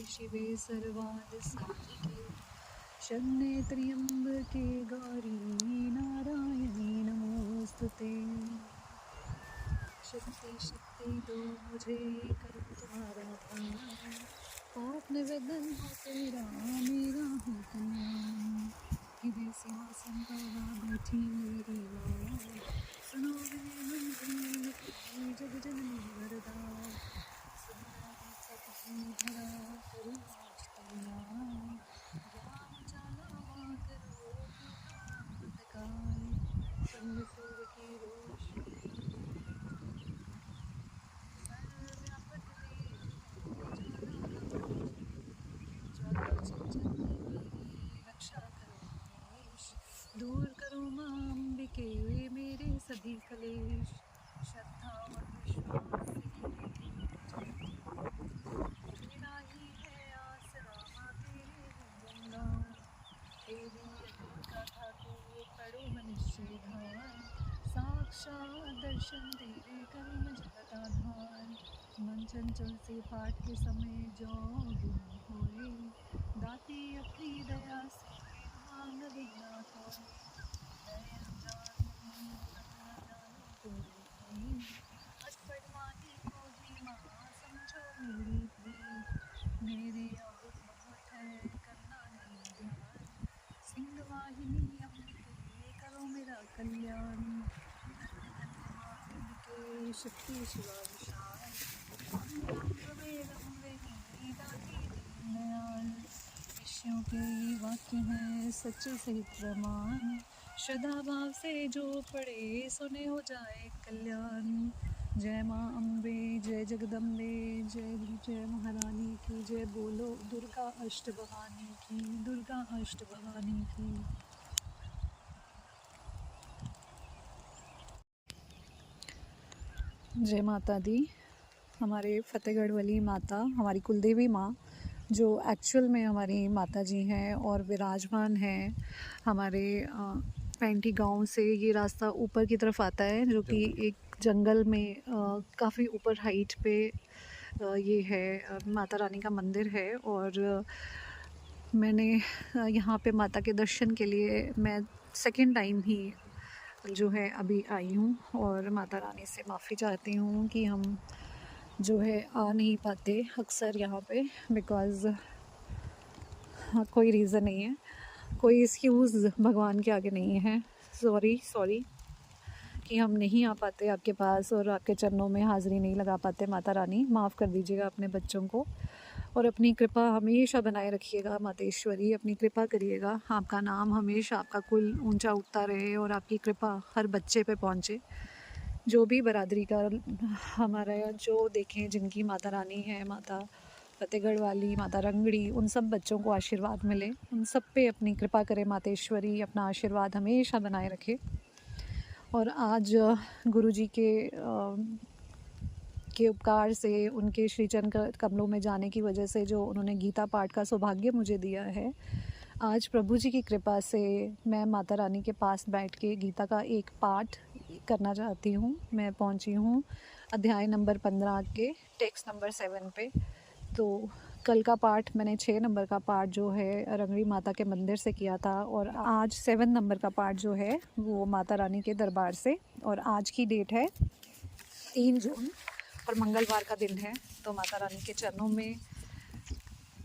शिवे सर्वादिसाधिके शरण्ये त्र्यम्बके गौरी नारायणी नमोस्तुते। शक्ति शक्ति दो मुझे करूँ तुम्हारा ध्यान, पाप निवेदन हो तेरा मेरा हो कल्याण। हृदय सिंहासन पर बैठी मेरी माँ, सुनो मेरे मन की जग जननी वरदान। सुंदर सखी धरा करूँ आज कल्याण, ज्ञान चालावा करो अंतकाल। संग सूर्य की रोशनी सर्वव्यापक ज्वाला चंचल मेरी रक्षा करो हमेश। दूर करो माँ अम्बिके मेरे सभी कलेश। श्रद्धा और विश्वास तेरा ही है आसरा, माँ तेरे है गुणगान। तेरी कथा को पढ़ो मनुष्य धार, साक्षात दर्शन तेरे कर मुझ बताधार। मन चंचल से पाठ के समय जो गुम होए, दाती अपनी दया से मांग विघ्न खोए। मैं अनजान हूँ न जाने तेरी कोई, अष्टपद माही को भी माँ समझो मेरी भी। मेरे अब बहुत है करना नहीं ध्यान, सिंह वाहिनी अम्बिके करो मेरा कल्याण। धन्य धन्य माँ अम्बिके शक्ति शिवा विशाल, लंबे लंबे नी दाती दीनदयाल। ऋषियों के ये वाक्य हैं सच्चे सहित प्रमाण, श्रद्धा भाव से जो पढ़े सुने हो जाए कल्याण। जय माँ अम्बे जय जगदम्बे, जय जय महारानी की जय। बोलो दुर्गा अष्ट भवानी की, दुर्गा अष्ट भवानी की। जय माता दी। हमारे फतेहगढ़ वाली माता हमारी कुलदेवी माँ, जो एक्चुअल में हमारी माता जी हैं और विराजमान हैं हमारे पैंटी गांव से। ये रास्ता ऊपर की तरफ आता है जो कि एक जंगल में काफ़ी ऊपर हाइट पे ये है माता रानी का मंदिर है। और मैंने यहाँ पे माता के दर्शन के लिए मैं सेकंड टाइम ही जो है अभी आई हूँ, और माता रानी से माफ़ी चाहती हूँ कि हम जो है आ नहीं पाते अक्सर यहाँ पे, बिकॉज़ कोई रीज़न नहीं है, कोई एक्सक्यूज़ भगवान के आगे नहीं है। सॉरी कि हम नहीं आ पाते आपके पास और आपके चरणों में हाज़िरी नहीं लगा पाते। माता रानी माफ़ कर दीजिएगा अपने बच्चों को, और अपनी कृपा हमेशा बनाए रखिएगा। मातेश्वरी अपनी कृपा करिएगा, आपका नाम हमेशा, आपका कुल ऊंचा उठता रहे और आपकी कृपा हर बच्चे पे पहुँचे। जो भी बरादरी का हमारा जो देखें जिनकी माता रानी है, माता फतेहगढ़ वाली, माता रंगड़ी, उन सब बच्चों को आशीर्वाद मिले, उन सब पे अपनी कृपा करे मातेश्वरी, अपना आशीर्वाद हमेशा बनाए रखे। और आज गुरुजी के उपकार से, उनके श्री चरण कमलों में जाने की वजह से, जो उन्होंने गीता पाठ का सौभाग्य मुझे दिया है, आज प्रभु जी की कृपा से मैं माता रानी के पास बैठ के गीता का एक पाठ करना चाहती हूँ। मैं पहुँची हूँ अध्याय नंबर 15 के टेक्स्ट नंबर 7 पे। तो कल का पाठ मैंने 6 नंबर का पाठ जो है रंगड़ी माता के मंदिर से किया था, और आज 7 नंबर का पाठ जो है वो माता रानी के दरबार से। और आज की डेट है 3 जून और मंगलवार का दिन है। तो माता रानी के चरणों में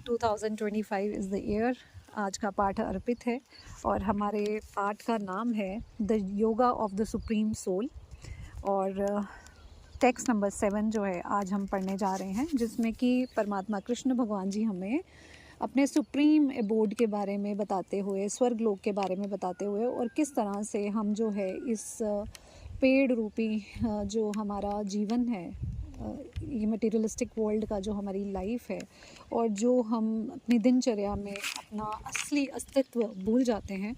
2025 इज़ द ईयर आज का पाठ अर्पित है। और हमारे पाठ का नाम है the yoga of the supreme soul, और टेक्स्ट नंबर 7 जो है आज हम पढ़ने जा रहे हैं, जिसमें कि परमात्मा कृष्ण भगवान जी हमें अपने सुप्रीम एबोर्ड के बारे में बताते हुए, स्वर्ग लोक के बारे में बताते हुए, और किस तरह से हम जो है इस पेड़ रूपी जो हमारा जीवन है, ये मटेरियलिस्टिक वर्ल्ड का जो हमारी लाइफ है, और जो हम अपनी दिनचर्या में अपना असली अस्तित्व भूल जाते हैं,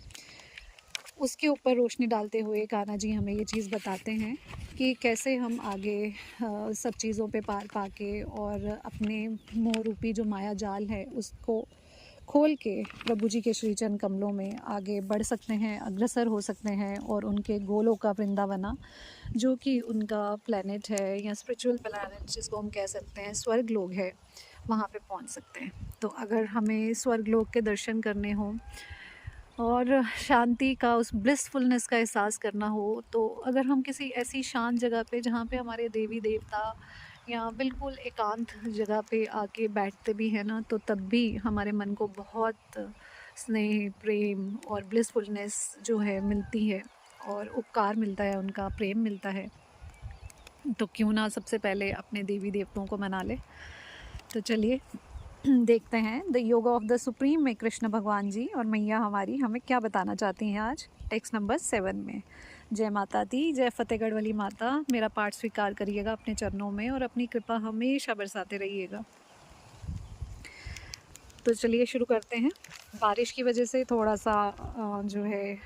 उसके ऊपर रोशनी डालते हुए कान्हा जी हमें ये चीज़ बताते हैं कि कैसे हम आगे सब चीज़ों पे पार पाके और अपने मोह रूपी जो माया जाल है उसको खोल के प्रभु जी के श्री चरण कमलों में आगे बढ़ सकते हैं, अग्रसर हो सकते हैं, और उनके गोलों का वृंदावना, जो कि उनका प्लैनेट है या स्पिरिचुअल प्लैनेट जिसको हम कह सकते हैं, स्वर्ग लोक है, वहाँ पे पहुँच सकते हैं। तो अगर हमें स्वर्गलोक के दर्शन करने हों और शांति का, उस ब्लिसफुलनेस का एहसास करना हो, तो अगर हम किसी ऐसी शांत जगह पे जहाँ पे हमारे देवी देवता या बिल्कुल एकांत जगह पे आके बैठते भी हैं ना, तो तब भी हमारे मन को बहुत स्नेह, प्रेम और ब्लिसफुलनेस जो है मिलती है और उपकार मिलता है, उनका प्रेम मिलता है। तो क्यों ना सबसे पहले अपने देवी देवताओं को मना ले। तो चलिए देखते हैं the yoga of the supreme में कृष्ण भगवान जी और मैया हमारी हमें क्या बताना चाहती हैं आज टेक्स्ट नंबर 7 में। जय माता दी, जय फतेहगढ़ वाली माता। मेरा पाठ स्वीकार करिएगा अपने चरणों में और अपनी कृपा हमेशा बरसाते रहिएगा। तो चलिए शुरू करते हैं। बारिश की वजह से थोड़ा सा जो है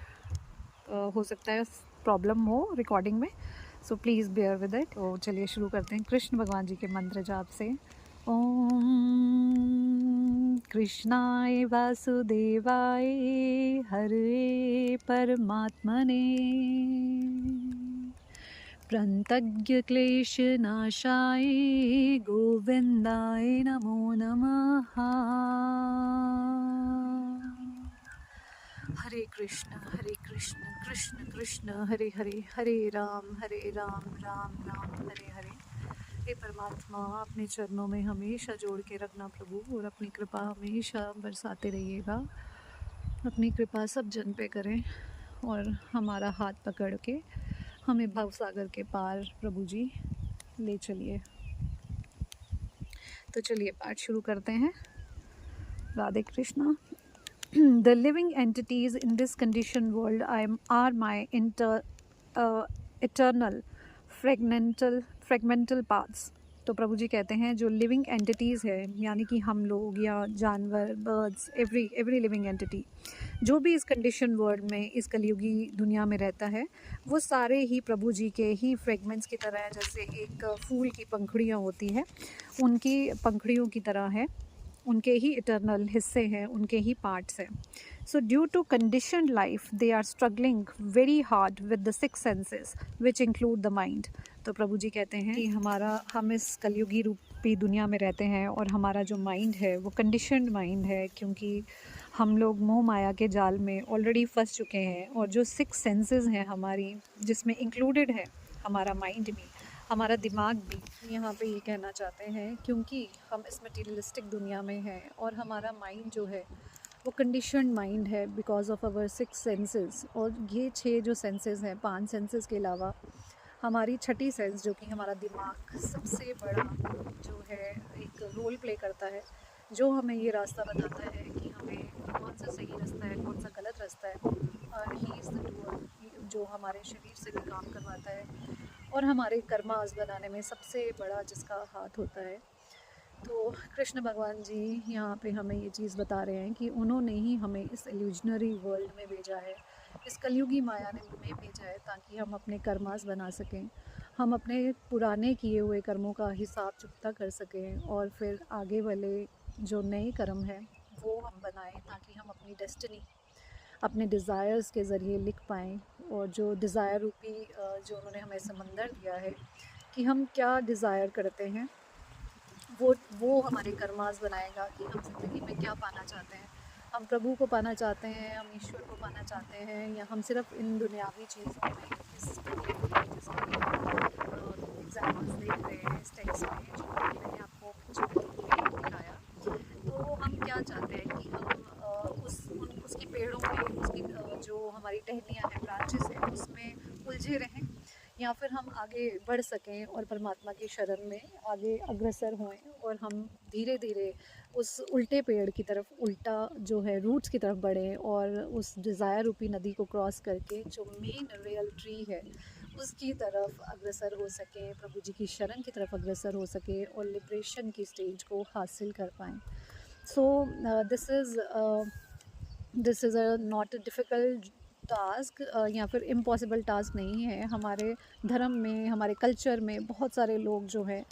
हो सकता है प्रॉब्लम हो रिकॉर्डिंग में, so please bear with it. तो चलिए शुरू करते हैं कृष्ण भगवान जी के मंत्र जाप से। ओम कृष्णाय वासुदेवाय हरे परमात्मने प्रणतज्ञ क्लेशनाशाय गोविंदाय नमो नमः। हरे कृष्ण कृष्ण कृष्ण हरे हरे, हरे राम राम राम हरे हरे। हे परमात्मा, अपने चरणों में हमेशा जोड़ के रखना प्रभु, और अपनी कृपा हमेशा बरसाते रहिएगा। अपनी कृपा सब जन पे करें और हमारा हाथ पकड़ के हमें भवसागर के पार प्रभु जी ले चलिए। तो चलिए पाठ शुरू करते हैं। Radhe Krishna. The living entities in this conditioned world are my eternal fragmental paths। तो प्रभु जी कहते हैं जो लिविंग एंटिटीज़ है, यानी कि हम लोग या जानवर, बर्ड्स, एवरी लिविंग एंटिटी जो भी इस कंडीशन वर्ल्ड में, इस कलयुगी दुनिया में रहता है, वो सारे ही प्रभु जी के ही फ्रेगमेंट्स की तरह है। जैसे एक फूल की पंखुड़ियाँ होती हैं, उनकी पंखुड़ियों की तरह है, उनके ही इटर्नल हिस्से हैं, उनके ही पार्ट्स हैं। So due to conditioned life they are struggling very hard with the 6 senses which include the mind. तो प्रभु जी कहते हैं कि हम इस कलयुगी रूपी दुनिया में रहते हैं और हमारा जो माइंड है वो कंडीशनड माइंड है, क्योंकि हम लोग मोह माया के जाल में ऑलरेडी फंस चुके हैं। और जो 6 सेंसेस हैं हमारी, जिसमें इंक्लूडेड है हमारा माइंड भी, हमारा दिमाग भी, यहाँ पे ये कहना चाहते हैं क्योंकि हम इस मटीरियलिस्टिक दुनिया में हैं और हमारा माइंड जो है वो कंडीशनड माइंड है बिकॉज ऑफ आवर 6 सेंसेस। और ये 6 जो सेंसेस हैं, 5 सेंसेस के अलावा हमारी छठी सेंस जो कि हमारा दिमाग सबसे बड़ा जो है एक रोल प्ले करता है, जो हमें ये रास्ता बताता है कि हमें कौन सा सही रास्ता है, कौन सा गलत रास्ता है। ही इज़ द डूअर, जो हमारे शरीर से भी काम करवाता है और हमारे कर्मास बनाने में सबसे बड़ा जिसका हाथ होता है। तो कृष्ण भगवान जी यहाँ पे हमें ये चीज़ बता रहे हैं कि उन्होंने ही हमें इस इल्यूजनरी वर्ल्ड में भेजा है, इस कलयुगी माया में भेजा है, ताकि हम अपने कर्मास बना सकें, हम अपने पुराने किए हुए कर्मों का हिसाब चुकता कर सकें और फिर आगे वाले जो नए कर्म हैं वो हम बनाएं, ताकि हम अपनी डेस्टिनी अपने डिज़ायर्स के ज़रिए लिख पाएँ। और जो डिज़ायर रूपी जो उन्होंने हमें समंदर दिया है कि हम क्या डिज़ायर करते हैं, वो हमारे कर्मास बनाएगा कि हम ज़िंदगी में क्या पाना चाहते हैं। हम प्रभु को पाना चाहते हैं, हम ईश्वर को पाना चाहते हैं, या हम सिर्फ इन दुनियावी चीज़ों में इस एग्जाम्पल्स देख रहे हैं इस टेक्स्ट में जो मैंने आपको दिखाया। तो हम क्या चाहते हैं कि हम उसकी पेड़ों में, उसकी जो हमारी टहनियाँ हैं, ब्रांचेस हैं, उसमें उलझे रहें, या फिर हम आगे बढ़ सकें और परमात्मा की शरण में आगे अग्रसर होएं और हम धीरे धीरे उस उल्टे पेड़ की तरफ, उल्टा जो है रूट्स की तरफ बढ़ें और उस डिज़ायर रूपी नदी को क्रॉस करके जो मेन रियल ट्री है उसकी तरफ अग्रसर हो सकें, प्रभु जी की शरण की तरफ अग्रसर हो सके और लिब्रेशन की स्टेज को हासिल कर पाएँ। So this is a not a difficult task, या फिर इम्पॉसिबल टास्क नहीं है। हमारे धर्म में, हमारे कल्चर में बहुत सारे लोग जो हैं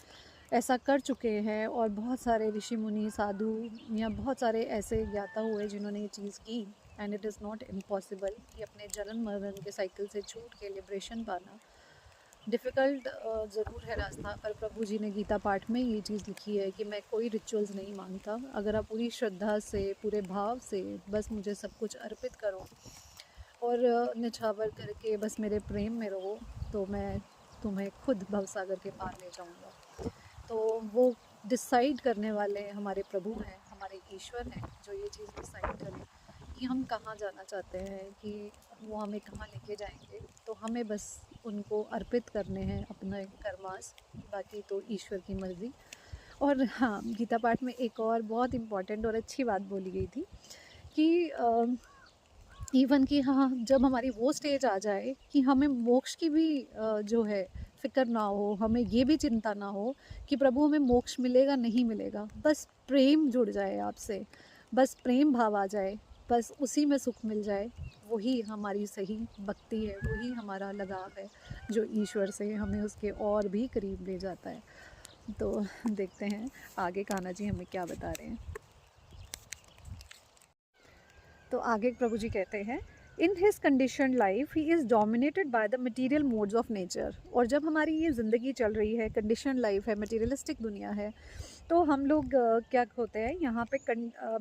ऐसा कर चुके हैं, और बहुत सारे ऋषि मुनि, साधु या बहुत सारे ऐसे ज्ञाता हुए जिन्होंने ये चीज़ की। And it is not impossible कि अपने जन्म मरण के साइकिल से छूट के लिब्रेशन पाना। डिफ़िकल्ट ज़रूर है रास्ता, पर प्रभु जी ने गीता पाठ में ये चीज़ लिखी है कि मैं कोई रिचुअल्स नहीं मांगता। अगर आप पूरी श्रद्धा से, पूरे भाव से बस मुझे सब कुछ अर्पित करो और निछावर करके बस मेरे प्रेम में रहो, तो मैं तुम्हें खुद भवसागर के पार ले जाऊंगा। तो वो डिसाइड करने वाले हमारे प्रभु हैं, हमारे ईश्वर हैं, जो ये चीज़ डिसाइड करें कि हम कहाँ जाना चाहते हैं, कि वो हमें कहाँ लेके जाएंगे। तो हमें बस उनको अर्पित करने हैं अपने कर्मास, बाकी तो ईश्वर की मर्ज़ी। और हाँ, गीता पाठ में एक और बहुत इम्पॉर्टेंट और अच्छी बात बोली गई थी कि इवन कि हाँ, जब हमारी वो स्टेज आ जाए कि हमें मोक्ष की भी जो है फ़िक्र ना हो, हमें ये भी चिंता ना हो कि प्रभु हमें मोक्ष मिलेगा नहीं मिलेगा, बस प्रेम जुड़ जाए आपसे, बस प्रेम भाव आ जाए, बस उसी में सुख मिल जाए, वही हमारी सही भक्ति है, वही हमारा लगाव है जो ईश्वर से हमें उसके और भी करीब ले जाता है। तो देखते हैं आगे कान्हा जी हमें क्या बता रहे हैं। तो आगे प्रभु जी कहते हैं, in his condition life he is dominated by the material modes of nature. और जब हमारी ये ज़िंदगी चल रही है, कंडीशन लाइफ है, मटीरियलिस्टिक दुनिया है, तो हम लोग क्या होते हैं यहाँ पे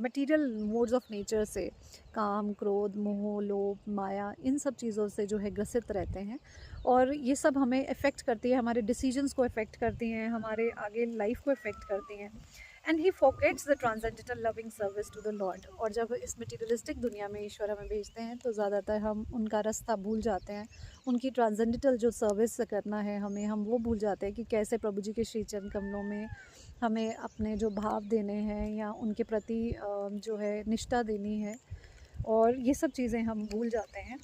मटीरियल मोड्स ऑफ नेचर से, काम, क्रोध, मोह, लोभ, माया, इन सब चीज़ों से जो है ग्रसित रहते हैं। और ये सब हमें अफेक्ट करती है, हमारे डिसीजंस को अफेक्ट करती हैं, हमारे आगे लाइफ को अफेक्ट करती हैं। And he forgets the transcendental loving service to the Lord. और जब इस मटीरियलिस्टिक दुनिया में ईश्वर हमें भेजते हैं तो ज़्यादातर हम उनका रास्ता भूल जाते हैं, उनकी ट्रांसेंडेंटल जो सर्विस करना है हमें, हम वो भूल जाते हैं कि कैसे प्रभु जी के श्री चरण कमलों में हमें अपने जो भाव देने हैं या उनके प्रति जो है निष्ठा देनी है, और ये सब चीज़ें हम भूल जाते हैं।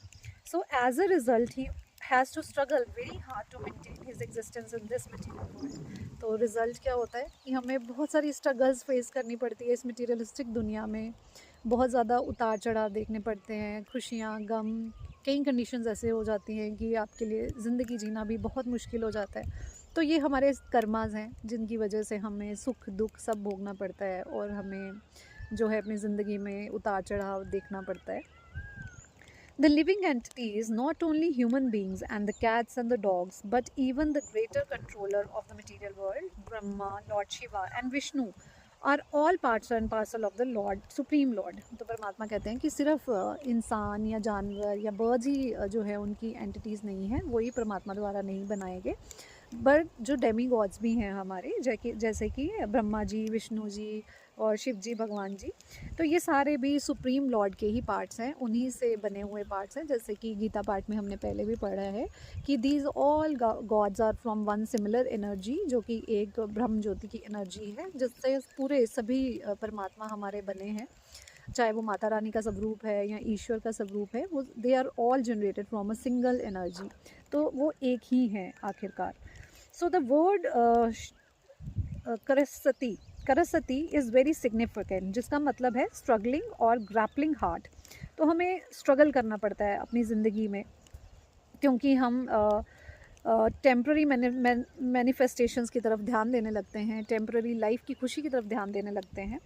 So as a result he has to struggle very hard to maintain his existence in this material world. तो रिज़ल्ट क्या होता है कि हमें बहुत सारी स्ट्रगल्स फेस करनी पड़ती है इस मटीरियलिस्टिक दुनिया में, बहुत ज़्यादा उतार चढ़ाव देखने पड़ते हैं, खुशियाँ, गम, कई कंडीशंस ऐसे हो जाती हैं कि आपके लिए ज़िंदगी जीना भी बहुत मुश्किल हो जाता है। तो ये हमारे कर्मास हैं जिनकी वजह से हमें सुख दुख सब भोगना पड़ता है और हमें जो है अपनी ज़िंदगी में उतार चढ़ाव देखना पड़ता है। The living entities, not only human beings and the cats and the dogs, but even the greater controller of the material world, Brahma, Lord Shiva and Vishnu, are all parts and parcel of the Lord, Supreme Lord। तो परमात्मा कहते हैं कि सिर्फ इंसान या जानवर या बर्ड्स ही जो है उनकी एंटिटीज़ नहीं है, वही परमात्मा द्वारा नहीं बनाए गए, बट जो डेमी गॉड्स भी हैं हमारे, जैसे कि ब्रह्मा जी, विष्णु जी और शिव जी, भगवान जी, तो ये सारे भी सुप्रीम लॉर्ड के ही पार्ट्स हैं, उन्हीं से बने हुए पार्ट्स हैं। जैसे कि गीता पाठ में हमने पहले भी पढ़ा है कि these all gods are from one similar energy, जो कि एक ब्रह्म ज्योति की एनर्जी है, जिससे पूरे सभी परमात्मा हमारे बने हैं, चाहे वो माता रानी का स्वरूप है या ईश्वर का स्वरूप है, वो they are all generated from a single energy, तो वो एक ही हैं आखिरकार। सो द वर्ड करसती इज़ वेरी सिग्निफिकेंट, जिसका मतलब है स्ट्रगलिंग और ग्रैपलिंग हार्ड। तो हमें स्ट्रगल करना पड़ता है अपनी ज़िंदगी में, क्योंकि हम टेम्प्ररी मैनिफेस्टेशंस की तरफ ध्यान देने लगते हैं, टेम्प्ररी लाइफ की खुशी की तरफ ध्यान देने लगते हैं।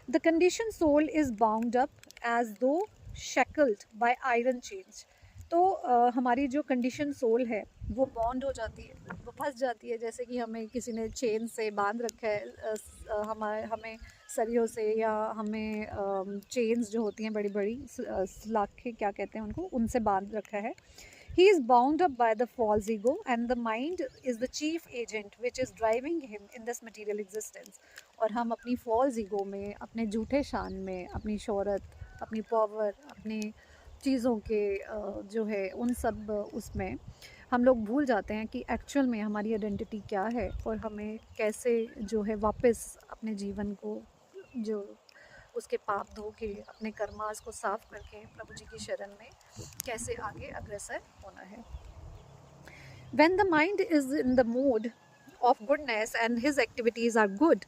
The condition soul is bound up as though shackled by iron chains. तो हमारी जो कंडीशन सोल है वो बॉन्ड हो जाती है, वो फंस जाती है, जैसे कि हमें किसी ने चेन से बांध रखा है, हमें सरियों से, या हमें चेन्स जो होती हैं बड़ी बड़ी सलाखें क्या कहते हैं उनको, उनसे बांध रखा है। He is bound up by the false ego, and the mind is the chief agent which is driving him in this material existence। और हम अपनी false ego में, अपने झूठे शान में, अपनी शोहरत, अपनी पावर, अपनी चीज़ों के जो है उन सब उसमें हम लोग भूल जाते हैं कि एक्चुअल में हमारी आइडेंटिटी क्या है, और हमें कैसे जो है वापस अपने जीवन को, जो उसके पाप धो के, अपने कर्मास को साफ करके प्रभु जी की शरण में कैसे आगे अग्रसर होना है। When the mind is in the mode of goodness and his activities are good,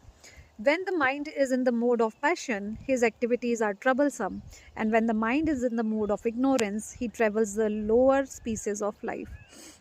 when the mind is in the mode of passion, his activities are troublesome, and when the mind is in the mode of ignorance, he travels the lower species of life।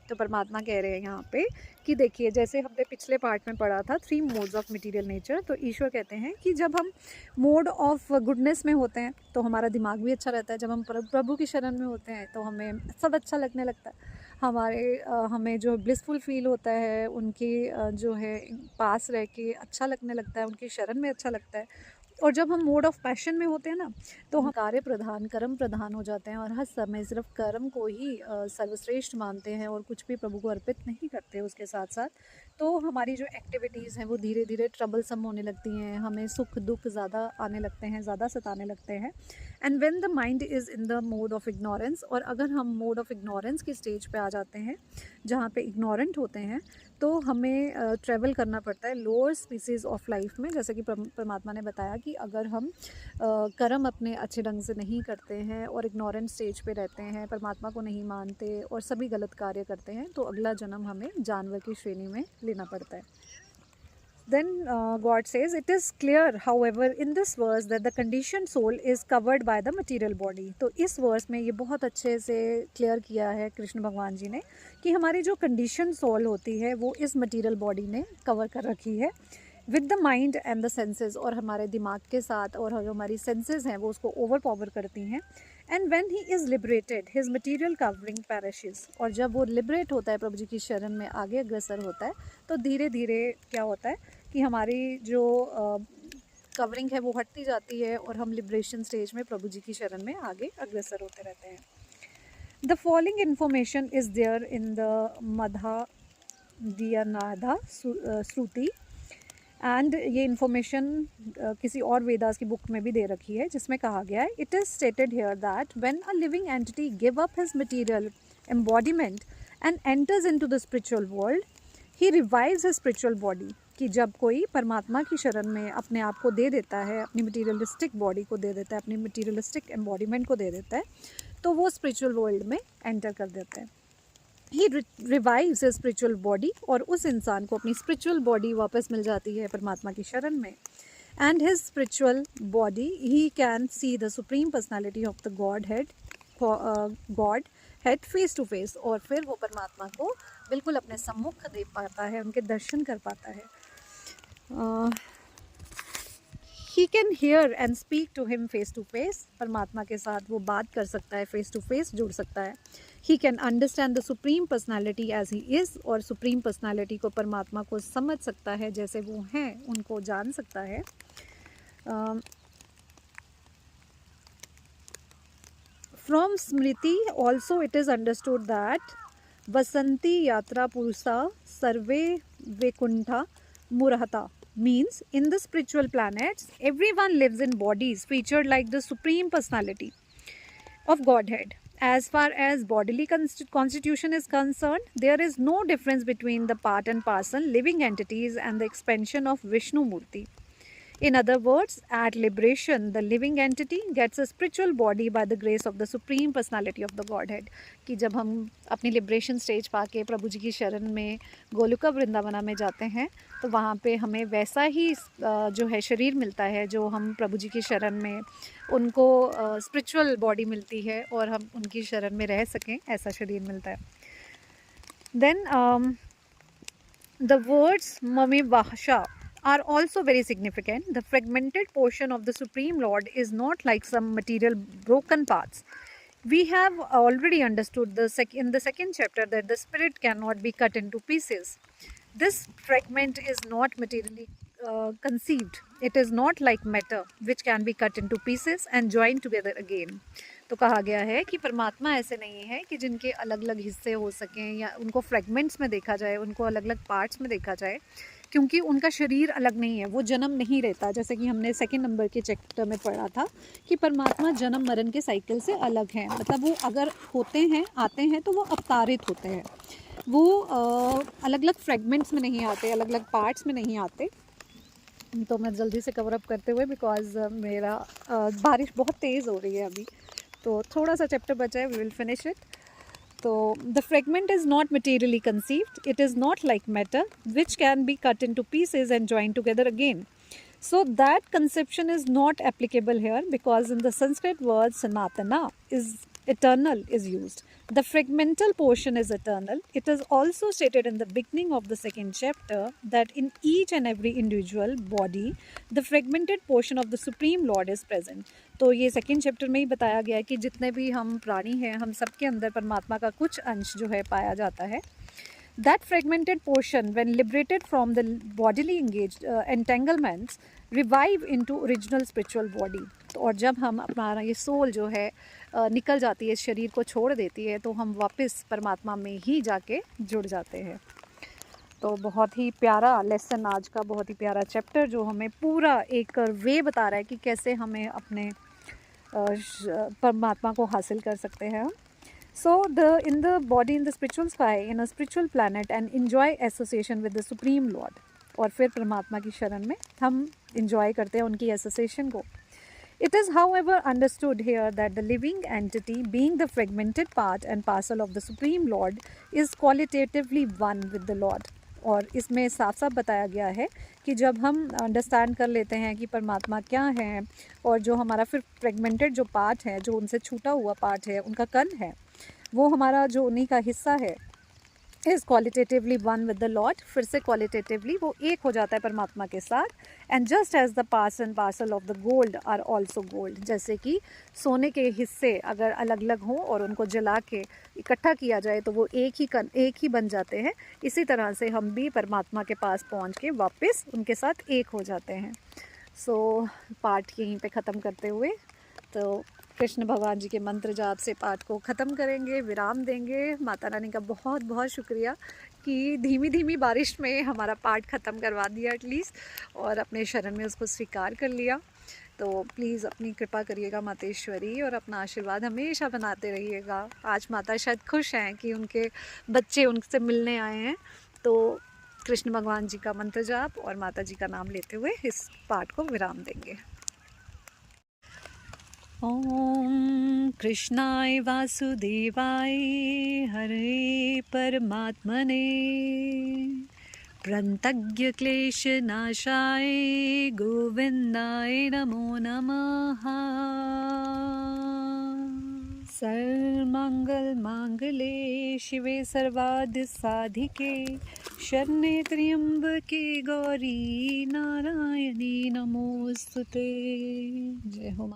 तो परमात्मा कह रहे हैं यहाँ पे कि देखिए, जैसे हमने पिछले पार्ट में पढ़ा था 3 मोड्स ऑफ मटेरियल नेचर, तो ईश्वर कहते हैं कि जब हम मोड ऑफ गुडनेस में होते हैं तो हमारा दिमाग भी अच्छा रहता है, जब हम प्रभु की शरण में होते हैं तो हमें सब अच्छा लगने लगता है, हमें जो ब्लिसफुल फील होता है, उनकी जो है पास रह के अच्छा लगने लगता है, उनकी शरण में अच्छा लगता है। और जब हम मोड ऑफ पैशन में होते हैं ना, तो हम कार्य प्रधान, कर्म प्रधान हो जाते हैं और हर समय सिर्फ कर्म को ही सर्वश्रेष्ठ मानते हैं और कुछ भी प्रभु को अर्पित नहीं करते उसके साथ साथ। तो हमारी जो एक्टिविटीज़ हैं वो धीरे धीरे ट्रबलसम होने लगती हैं, हमें सुख दुख ज़्यादा आने लगते हैं, ज़्यादा सताने लगते हैं। And when the mind is in the mode of ignorance, और अगर हम मोड ऑफ इग्नोरेंस की स्टेज पे आ जाते हैं जहाँ पे इग्नोरेंट होते हैं, तो हमें ट्रैवल करना पड़ता है लोअर स्पीसीज़ ऑफ लाइफ में। जैसे कि परमात्मा ने बताया कि अगर हम कर्म अपने अच्छे ढंग से नहीं करते हैं और इग्नोरेंट स्टेज पे रहते हैं, परमात्मा को नहीं मानते और सभी गलत कार्य करते हैं, तो अगला जन्म हमें जानवर की श्रेणी में लेना पड़ता है। Then God says, it is clear, however, in this verse that the conditioned soul is covered by the material body. तो इस वर्स में ये बहुत अच्छे से क्लियर किया है कृष्ण भगवान जी ने कि हमारी जो कंडीशन सोल होती है वो इस मटेरियल बॉडी ने कवर कर रखी है with the mind and the senses, और हमारे दिमाग के साथ, और जो हमारी सेंसेस हैं वो उसको ओवर पावर करती हैं। And when he is liberated his material covering perishes, और जब वो लिबरेट होता है, प्रभु जी की शरण में आगे अग्रसर होता है, तो धीरे धीरे क्या होता है कि हमारी जो कवरिंग है वो हटती जाती है और हम लिबरेशन स्टेज में प्रभु जी की शरण में आगे अग्रसर होते रहते हैं। The following information is there in the मधा दियानाधा श्रुति, एंड ये इन्फॉर्मेशन किसी और वेदास की बुक में भी दे रखी है, जिसमें कहा गया है, it is stated here that when a living entity give up his material embodiment and enters into the spiritual world, he revives his spiritual body. कि जब कोई परमात्मा की शरण में अपने आप को दे देता है, अपनी मटीरियलिस्टिक बॉडी को दे देता है, अपनी मटीरियलिस्टिक एम्बॉडीमेंट को दे देता है, तो वो स्पिरिचुअल वर्ल्ड में एंटर कर देता है। ही रिवाइव्स हिज स्पिरिचुअल बॉडी, और उस इंसान को अपनी स्पिरिचुअल बॉडी वापस मिल जाती है परमात्मा की शरण में। And his spiritual body he can see the supreme personality of the Godhead face to face, और फिर वो परमात्मा को बिल्कुल अपने सम्मुख देख पाता है, उनके दर्शन कर पाता है। He can hear and speak to him face to face, परमात्मा के साथ वो बात कर सकता है, फेस टू फेस जुड़ सकता है। He can understand the supreme personality as he is, और सुप्रीम पर्सनैलिटी को, परमात्मा को समझ सकता है जैसे वो हैं, उनको जान सकता है। फ्रॉम स्मृति also it is understood that वसंती यात्रा पुरुषा सर्वे Vaikuntha मुरहता, means in the spiritual planets everyone lives in bodies featured like the supreme personality of Godhead. As far as bodily constitution is concerned, there is no difference between the part and parcel living entities and the expansion of Vishnu Murti. In other words, at liberation, the living entity gets a spiritual body by the grace of the supreme personality of the Godhead. कि जब हम अपनी liberation stage पाके प्रभु जी की शरण में गोलुका वृंदावना में जाते हैं, तो वहाँ पे हमें वैसा ही जो है शरीर मिलता है जो हम प्रभु जी की शरण में, उनको स्पिरिचुअल बॉडी मिलती है और हम उनकी शरण में रह सकें, ऐसा शरीर मिलता है। देन द वर्ड्स ममी भाषा are also very significant. The fragmented portion of the Supreme Lord is not like some material broken parts. We have already understood in the second chapter that the spirit cannot be cut into pieces. This fragment is not materially conceived. It is not like matter which can be cut into pieces and joined together again. तो कहा गया है कि परमात्मा ऐसे नहीं है कि जिनके अलग अलग हिस्से हो सकें या उनको फ्रेगमेंट्स में देखा जाए, उनको अलग अलग पार्ट्स में देखा जाए, क्योंकि उनका शरीर अलग नहीं है, वो जन्म नहीं रहता। जैसे कि हमने सेकंड नंबर के चैप्टर में पढ़ा था कि परमात्मा जन्म मरण के साइकिल से अलग हैं, मतलब वो अगर होते हैं, आते हैं, तो वो अवतारित होते हैं, वो अलग अलग फ्रेगमेंट्स में नहीं आते, अलग अलग पार्ट्स में नहीं आते। तो मैं जल्दी से कवर अप करते हुए, बिकॉज मेरा बारिश बहुत तेज़ हो रही है अभी, तो थोड़ा सा चैप्टर बचा है, वी विल फिनिश इट। तो the fragment is not materially conceived, it is not like matter which can be cut into pieces and join together again. So that conception is not applicable here, because in the Sanskrit word sanatana is eternal is used. The fragmental portion is eternal. It is also stated in the beginning of the second chapter that in each and every individual body, the fragmented portion of the Supreme Lord is present. तो ये second chapter में ही बताया गया है कि जितने भी हम प्राणी हैं, हम सबके अंदर परमात्मा का कुछ अंश जो है पाया जाता है. That fragmented portion, when liberated from the bodily entanglements, revive into original spiritual body. तो और जब हम अपना ये सोल जो है निकल जाती है, इस शरीर को छोड़ देती है, तो हम वापस परमात्मा में ही जाके जुड़ जाते हैं. तो बहुत ही प्यारा लेसन आज का, बहुत ही प्यारा चैप्टर जो हमें पूरा एक वे बता रहा है कि कैसे हमें अपने परमात्मा को हासिल कर सकते हैं. So in the body, in the spiritual sky, in a spiritual planet, and enjoy association with the Supreme Lord. और फिर परमात्मा की शरण में हम enjoy करते हैं उनकी association को. It is, however, understood here that the living entity, being the fragmented part and parcel of the Supreme Lord, is qualitatively one with the Lord. और इसमें साफ साफ बताया गया है कि जब हम अंडरस्टैंड कर लेते हैं कि परमात्मा क्या है, और जो हमारा फिर फ्रेगमेंटेड जो पार्ट है, जो उनसे छूटा हुआ पार्ट है, उनका कण है, वो हमारा जो उन्हीं का हिस्सा है, is qualitatively one with the Lord. फिर से क्वालिटेटिवली वो एक हो जाता है परमात्मा के साथ. And just as the parts and parcel of the gold are also gold. जैसे कि सोने के हिस्से अगर अलग अलग हों और उनको जला के इकट्ठा किया जाए तो वो एक ही बन जाते हैं. इसी तरह से हम भी परमात्मा के पास पहुँच के वापस उनके साथ एक हो जाते हैं. सो पाठ यहीं पे ख़त्म करते हुए तो कृष्ण भगवान जी के मंत्र जाप से पाठ को ख़त्म करेंगे, विराम देंगे. माता रानी का बहुत बहुत शुक्रिया कि धीमी धीमी बारिश में हमारा पाठ ख़त्म करवा दिया एटलीस्ट, और अपने शरण में उसको स्वीकार कर लिया. तो प्लीज़ अपनी कृपा करिएगा मातेश्वरी, और अपना आशीर्वाद हमेशा बनाते रहिएगा. आज माता शायद खुश हैं कि उनके बच्चे उनसे मिलने आए हैं. तो कृष्ण भगवान जी का मंत्र जाप और माता जी का नाम लेते हुए इस पाठ को विराम देंगे. ओम कृष्णाय वासुदेवाय हरे परमात्मने प्रणतज्ञ क्लेशनाशाय गोविंदाय नमो नमः. सर्वमंगल मांगले शिवे सर्वार्थ साधिके शरण्ये त्र्यंबके गौरी नारायणी नमोस्तुते. जय हो.